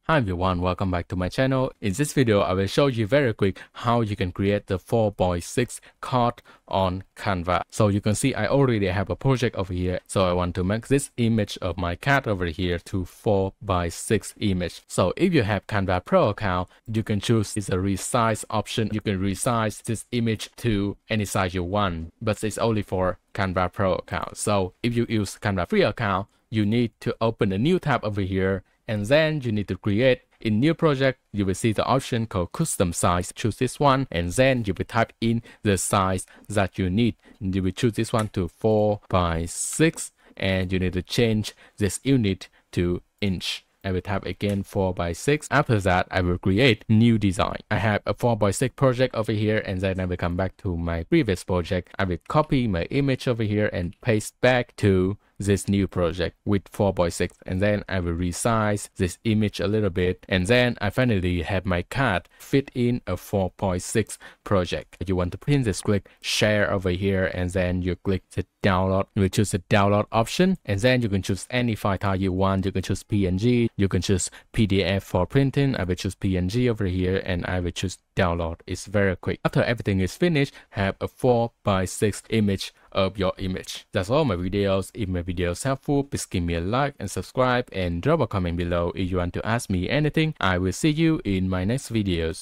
Hi everyone, welcome back to my channel. In this video, I will show you very quick how you can create the 4x6 card on Canva. So you can see I already have a project over here. So I want to make this image of my cat over here to 4x6 image. So if you have Canva Pro account, you can choose the resize option. You can resize this image to any size you want, but it's only for Canva Pro account. So if you use Canva free account, you need to open a new tab over here, and then you need to create in new project. You will see the option called custom size. Choose this one, and then you will type in the size that you need. You will choose this one to 4x6, and you need to change this unit to inch. I will type again 4x6. After that, I will create new design. I have a 4x6 project over here, and then I will come back to my previous project. I will copy my image over here and paste back to this new project with 4x6, and then I will resize this image a little bit, and then I finally have my cat fit in a 4x6 project. If you want to print this, click share over here, and then you click the download. You will choose the download option, and then you can choose any file type you want. You can choose PNG, you can choose PDF for printing. I will choose PNG over here, and I will choose download. It's very quick. After everything is finished, have a 4x6 image of your image. That's all my videos. If my video is helpful, please give me a like and subscribe, and drop a comment below if you want to ask me anything. I will see you in my next videos.